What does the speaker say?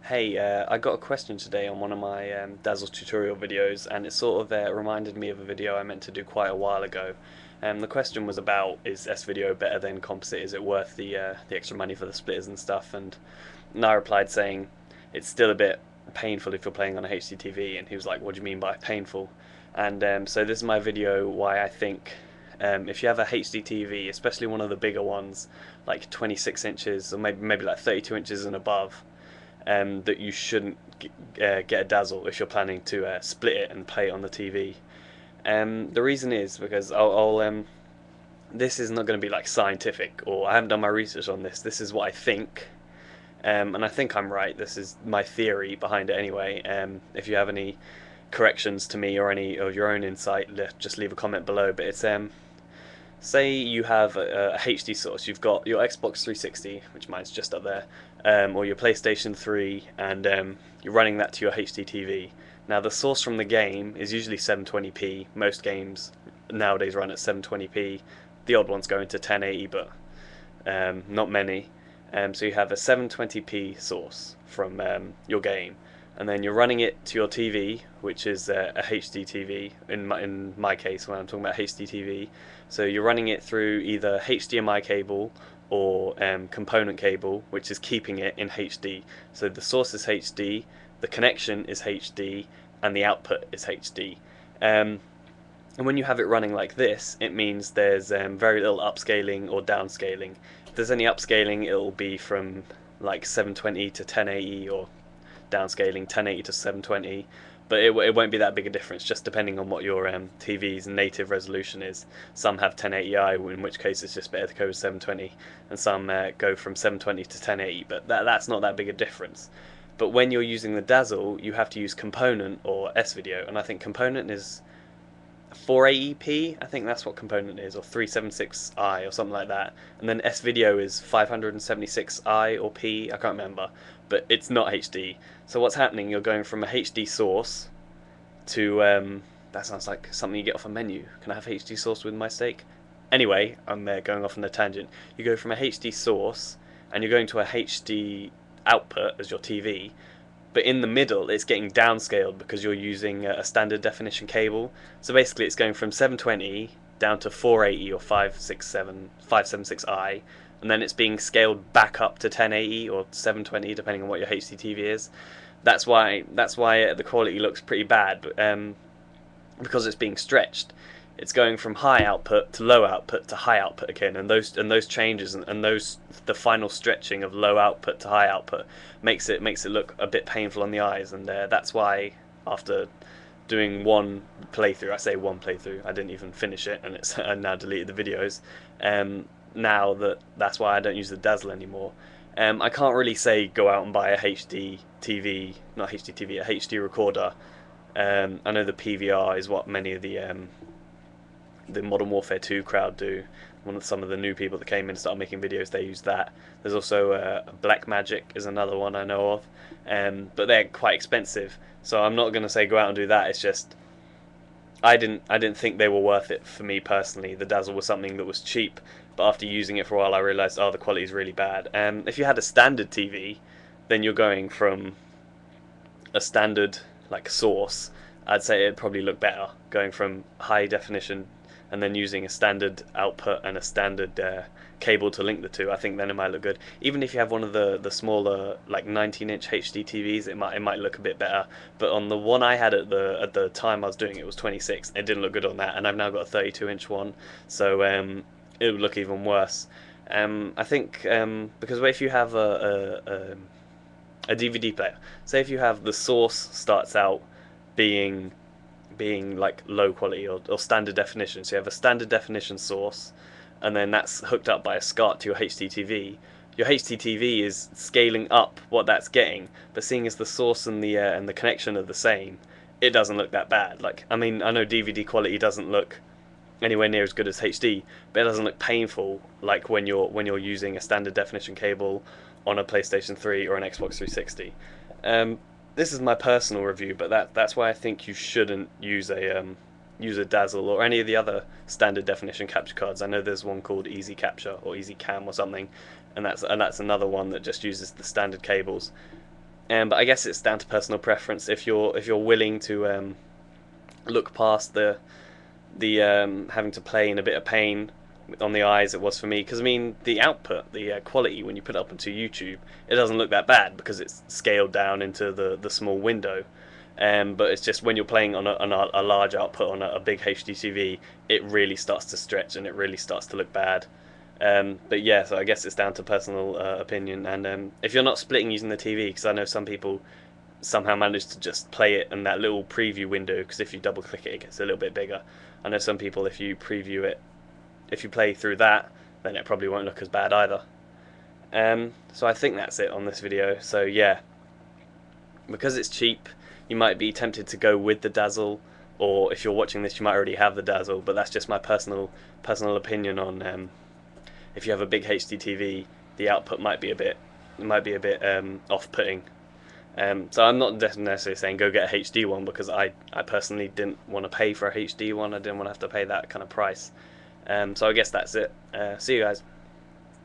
Hey, I got a question today on one of my Dazzle tutorial videos, and it sort of reminded me of a video I meant to do quite a while ago. The question was about, is S-Video better than composite? Is it worth the extra money for the splitters and stuff? And I replied saying it's still a bit painful if you're playing on a HDTV, and he was like, what do you mean by painful? And so this is my video why I think if you have a HDTV, especially one of the bigger ones, like 26 inches or maybe like 32 inches and above, that you shouldn't get a dazzle if you're planning to split it and play it on the TV. The reason is because this is not going to be like scientific, or I haven't done my research on this. This is what I think, and I think I'm right. This is my theory behind it anyway. If you have any corrections to me or any of your own insight, just leave a comment below. But it's say you have a HD source, you've got your Xbox 360, which mine's just up there, or your PlayStation 3, and you're running that to your HDTV. Now the source from the game is usually 720p. Most games nowadays run at 720p. The old ones go into 1080, but not many. So you have a 720p source from your game, and then you're running it to your TV, which is a HDTV in my case when I'm talking about HDTV. So you're running it through either HDMI cable or component cable, which is keeping it in HD. So the source is HD, the connection is HD, and the output is HD. And when you have it running like this, it means there's very little upscaling or downscaling. If there's any upscaling, it'll be from like 720 to 1080, or downscaling 1080 to 720, but it won't be that big a difference, just depending on what your TV's native resolution is. Some have 1080i, in which case it's just better to go with 720, and some go from 720 to 1080, but that's not that big a difference. But when you're using the dazzle, you have to use component or S-Video, and I think component is 480p, I think that's what component is, or 376i or something like that, and then S-Video is 576i or p, I can't remember, but it's not HD. So what's happening, you're going from a HD source to, that sounds like something you get off a menu. Can I have HD source with my steak? Anyway, I'm going off on a tangent. You go from a HD source and you're going to a HD output as your TV, but in the middle it's getting downscaled because you're using a standard definition cable. So basically it's going from 720 down to 480 or 576i, and then it's being scaled back up to 1080 or 720 depending on what your HDTV is. That's why the quality looks pretty bad, because it's being stretched. It's going from high output to low output to high output again, and those changes and the final stretching of low output to high output makes it look a bit painful on the eyes, and that's why after doing one playthrough, I say one playthrough, I didn't even finish it, and I now deleted the videos. That's why I don't use the dazzle anymore. I can't really say go out and buy a HD TV, not HDTV, a HD recorder. I know the PVR is what many of the Modern Warfare 2 crowd do. Some of the new people that came in and started making videos, they use that. There's also Blackmagic is another one I know of, but they're quite expensive. So I'm not going to say go out and do that. It's just I didn't think they were worth it for me personally. The dazzle was something that was cheap, but after using it for a while, I realised, oh, the quality is really bad. If you had a standard TV, then you're going from a standard like source. I'd say it'd probably look better going from high definition and then using a standard output and a standard cable to link the two. I think then it might look good. Even if you have one of the smaller like 19-inch HD TVs, it might look a bit better. But on the one I had at the time I was doing it was 26. It didn't look good on that, and I've now got a 32-inch one, so it would look even worse. I think because if you have a DVD player, say if you have the source starts out being like low quality or standard definition, so you have a standard definition source and then that's hooked up by a SCART to your HDTV. Your HDTV is scaling up what that's getting, but seeing as the source and the connection are the same, it doesn't look that bad. Like, I mean, I know DVD quality doesn't look anywhere near as good as HD, but it doesn't look painful like when you're using a standard definition cable on a PlayStation 3 or an Xbox 360. This is my personal review, but that's why I think you shouldn't use a dazzle or any of the other standard definition capture cards. I know there's one called Easy Capture or Easy Cam or something, and that's another one that just uses the standard cables. But I guess it's down to personal preference. If you're willing to look past the having to play in a bit of pain on the eyes, it was for me, because I mean the output, the quality when you put it up onto YouTube, it doesn't look that bad because it's scaled down into the small window. But it's just when you're playing on a large output on a big HDTV, it really starts to stretch and it really starts to look bad. But yeah, so I guess it's down to personal opinion, and if you're not splitting using the TV, because I know some people somehow manage to just play it in that little preview window, because if you double click it, it gets a little bit bigger. I know some people, if you preview it, if you play through that, then it probably won't look as bad either. So I think that's it on this video. So yeah, because it's cheap, you might be tempted to go with the dazzle, or if you're watching this, you might already have the dazzle. But that's just my personal opinion on if you have a big HDTV, the output might be a bit off-putting. So I'm not necessarily saying go get a HD one, because I personally didn't want to pay for a HD one. I didn't want to have to pay that kind of price. So I guess that's it. See you guys.